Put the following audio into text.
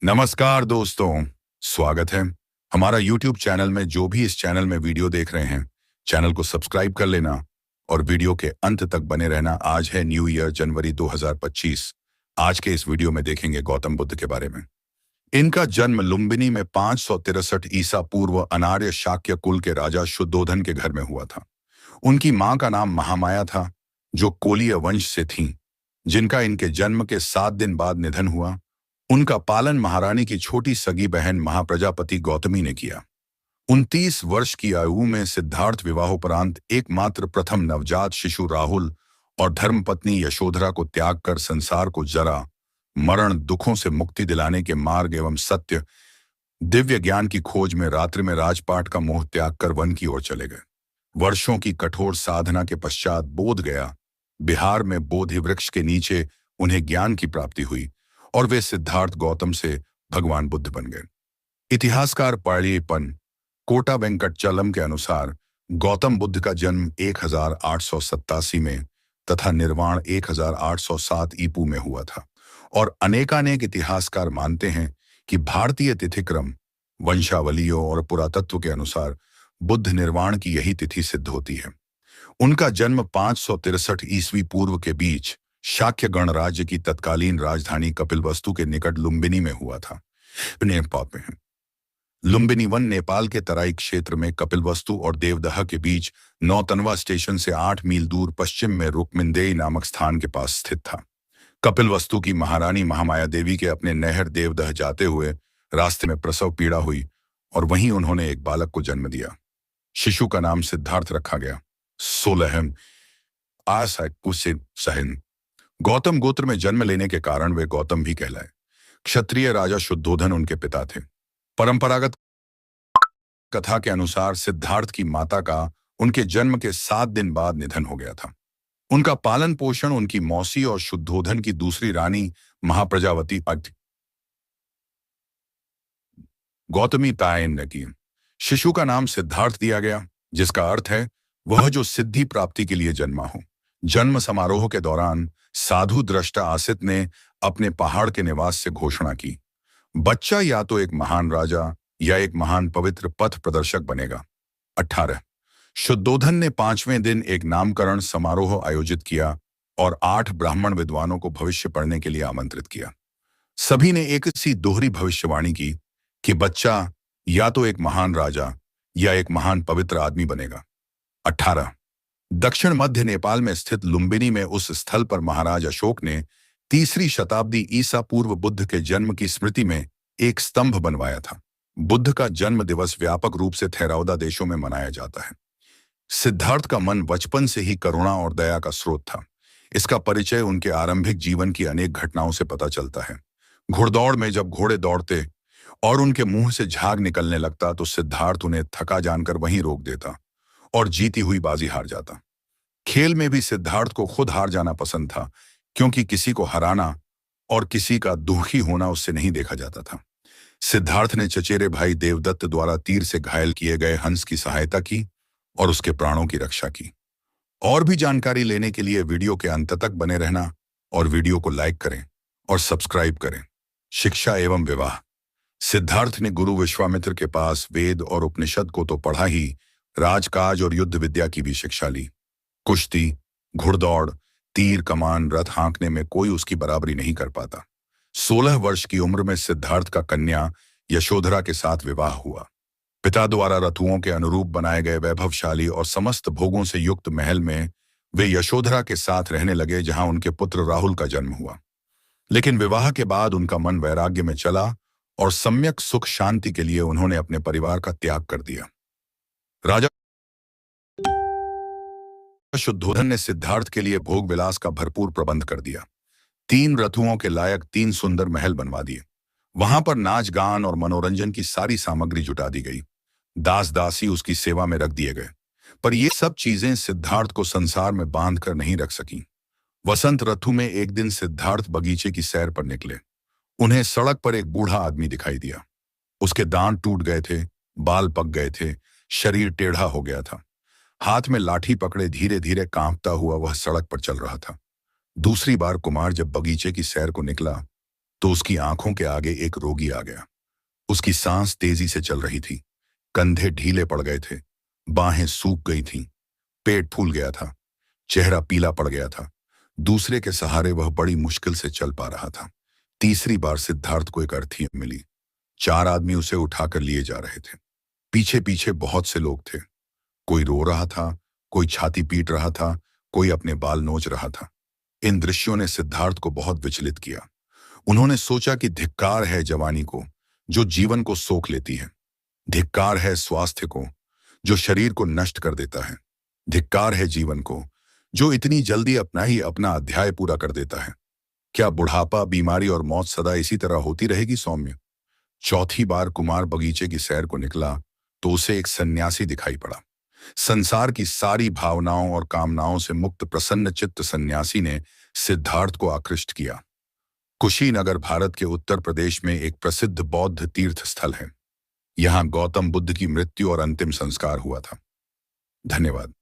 नमस्कार दोस्तों, स्वागत है हमारा YouTube चैनल में। जो भी इस चैनल में वीडियो देख रहे हैं, चैनल को सब्सक्राइब कर लेना और वीडियो के अंत तक बने रहना। आज है न्यू ईयर जनवरी 2025। आज के इस वीडियो में देखेंगे गौतम बुद्ध के बारे में। इनका जन्म लुम्बिनी में 563 ईसा पूर्व अनार्य शाक्य कुल के राजा शुद्धोधन के घर में हुआ था। उनकी मां का नाम महामाया था, जो कोलीय वंश से थीं, जिनका इनके जन्म के 7 दिन बाद निधन हुआ। उनका पालन महारानी की छोटी सगी बहन महाप्रजापति गौतमी ने किया। 29 वर्ष की आयु में सिद्धार्थ विवाहोपरांत एकमात्र प्रथम नवजात शिशु राहुल और धर्मपत्नी यशोधरा को त्याग कर संसार को जरा मरण दुखों से मुक्ति दिलाने के मार्ग एवं सत्य दिव्य ज्ञान की खोज में रात्रि में राजपाट का मोह त्याग कर वन की ओर चले गए। वर्षों की कठोर साधना के पश्चात बोध गया बिहार में बोधि वृक्ष के नीचे उन्हें ज्ञान की प्राप्ति हुई और वे सिद्धार्थ गौतम से भगवान बुद्ध बन गए। इतिहासकार पाड़ियप्पन कोटा वेंकटचलम के अनुसार गौतम बुद्ध का जन्म 1887 में तथा निर्वाण 1807 ईपू में हुआ था और अनेकानेक इतिहासकार मानते हैं कि भारतीय तिथिक्रम, वंशावलियों और पुरातत्व के अनुसार बुद्ध निर्वाण की यही तिथि सिद्ध होती है। उनका जन्म 563 ईस्वी पूर्व के बीच शाक्य गणराज्य की तत्कालीन राजधानी कपिलवस्तु के निकट लुम्बिनी में हुआ था। नेपाल में है। लुम्बिनी वन नेपाल के तराई क्षेत्र में कपिलवस्तु और देवदह के बीच नौतनवा स्टेशन से 8 मील दूर पश्चिम में रुक्मिंदेई नामक स्थान के पास स्थित था। कपिलवस्तु की महारानी महामाया देवी के अपने नहर देवदह जाते हुए रास्ते में प्रसव पीड़ा हुई और वहीं उन्होंने एक बालक को जन्म दिया। शिशु का नाम सिद्धार्थ रखा गया। 16 सहन गौतम गोत्र में जन्म लेने के कारण वे गौतम भी कहलाए। क्षत्रिय राजा शुद्धोधन उनके पिता थे। परंपरागत कथा के अनुसार सिद्धार्थ की माता का उनके जन्म के 7 दिन बाद निधन हो गया था। उनका पालन पोषण उनकी मौसी और शुद्धोधन की दूसरी रानी महाप्रजावती गौतमी तायन ने की। शिशु का नाम सिद्धार्थ दिया गया, जिसका अर्थ है वह जो सिद्धि प्राप्ति के लिए जन्मा हो। जन्म समारोह के दौरान साधु दृष्टा आसित ने अपने पहाड़ के निवास से घोषणा की, बच्चा या तो एक महान राजा या एक महान पवित्र पथ प्रदर्शक बनेगा। 18 शुद्धोधन ने 5वें दिन एक नामकरण समारोह आयोजित किया और 8 ब्राह्मण विद्वानों को भविष्य पढ़ने के लिए आमंत्रित किया। सभी ने एक सी दोहरी भविष्यवाणी की कि बच्चा या तो एक महान राजा या एक महान पवित्र आदमी बनेगा। 18 दक्षिण मध्य नेपाल में स्थित लुम्बिनी में उस स्थल पर महाराज अशोक ने 3री शताब्दी ईसा पूर्व बुद्ध के जन्म की स्मृति में एक स्तंभ बनवाया था। बुद्ध का जन्म दिवस व्यापक रूप से थेरावदा देशों में मनाया जाता है। सिद्धार्थ का मन बचपन से ही करुणा और दया का स्रोत था। इसका परिचय उनके आरंभिक जीवन की अनेक घटनाओं से पता चलता है। घुड़दौड़ में जब घोड़े दौड़ते और उनके मुंह से झाग निकलने लगता तो सिद्धार्थ उन्हें थका जानकर वहीं रोक देता और जीती हुई बाजी हार जाता। खेल में भी सिद्धार्थ को खुद हार जाना पसंद था, क्योंकि किसी को हराना और किसी का दुखी होना उससे नहीं देखा जाता था। सिद्धार्थ ने चचेरे भाई देवदत्त द्वारा तीर से घायल किए गए हंस की सहायता की और उसके प्राणों की रक्षा की। और भी जानकारी लेने के लिए वीडियो के अंत तक बने रहना और वीडियो को लाइक करें और सब्सक्राइब करें। शिक्षा एवं विवाह। सिद्धार्थ ने गुरु विश्वामित्र के पास वेद और उपनिषद को तो पढ़ा ही, राजकाज और युद्ध विद्या की भी शिक्षा ली। कुश्ती, घुड़दौड़, तीर कमान, रथ हाँकने में कोई उसकी बराबरी नहीं कर पाता। 16 वर्ष की उम्र में सिद्धार्थ का कन्या यशोधरा के साथ विवाह हुआ। पिता द्वारा रथुओं के अनुरूप बनाए गए वैभवशाली और समस्त भोगों से युक्त महल में वे यशोधरा के साथ रहने लगे, जहां उनके पुत्र राहुल का जन्म हुआ। लेकिन विवाह के बाद उनका मन वैराग्य में चला और सम्यक सुख शांति के लिए उन्होंने अपने परिवार का त्याग कर दिया। राजा शुद्धोधन ने सिद्धार्थ के लिए भोग विलास का भरपूर प्रबंध कर दिया। 3 रथुओं के लायक 3 सुंदर महल बनवा दिए। वहां पर नाच गान और मनोरंजन की सारी सामग्री जुटा दी गई। दास दासी उसकी सेवा में रख दिए गए। पर ये सब चीजें सिद्धार्थ को संसार में बांध कर नहीं रख सकी। वसंत ऋतु में एक दिन सिद्धार्थ बगीचे की सैर पर निकले। उन्हें सड़क पर एक बूढ़ा आदमी दिखाई दिया। उसके दांत टूट गए थे, बाल पक गए थे, शरीर टेढ़ा हो गया था। हाथ में लाठी पकड़े धीरे धीरे कांपता हुआ वह सड़क पर चल रहा था। दूसरी बार कुमार जब बगीचे की सैर को निकला तो उसकी आंखों के आगे एक रोगी आ गया। उसकी सांस तेजी से चल रही थी, कंधे ढीले पड़ गए थे, बाहें सूख गई थीं, पेट फूल गया था, चेहरा पीला पड़ गया था। दूसरे के सहारे वह बड़ी मुश्किल से चल पा रहा था। तीसरी बार सिद्धार्थ को एक अर्थी मिली। 4 आदमी उसे उठाकर लिए जा रहे थे। पीछे पीछे बहुत से लोग थे। कोई रो रहा था, कोई छाती पीट रहा था, कोई अपने बाल नोच रहा था। इन दृश्यों ने सिद्धार्थ को बहुत विचलित किया। उन्होंने सोचा कि धिक्कार है जवानी को, जो जीवन को सोख लेती है। धिक्कार है स्वास्थ्य को, जो शरीर को नष्ट कर देता है। धिक्कार है जीवन को, जो इतनी जल्दी अपना ही अपना अध्याय पूरा कर देता है। क्या बुढ़ापा, बीमारी और मौत सदा इसी तरह होती रहेगी सौम्य? चौथी बार कुमार बगीचे की सैर को निकला तो उसे एक सन्यासी दिखाई पड़ा। संसार की सारी भावनाओं और कामनाओं से मुक्त प्रसन्न चित्त सन्यासी ने सिद्धार्थ को आकृष्ट किया। कुशीनगर भारत के उत्तर प्रदेश में एक प्रसिद्ध बौद्ध तीर्थ स्थल है। यहाँ गौतम बुद्ध की मृत्यु और अंतिम संस्कार हुआ था। धन्यवाद।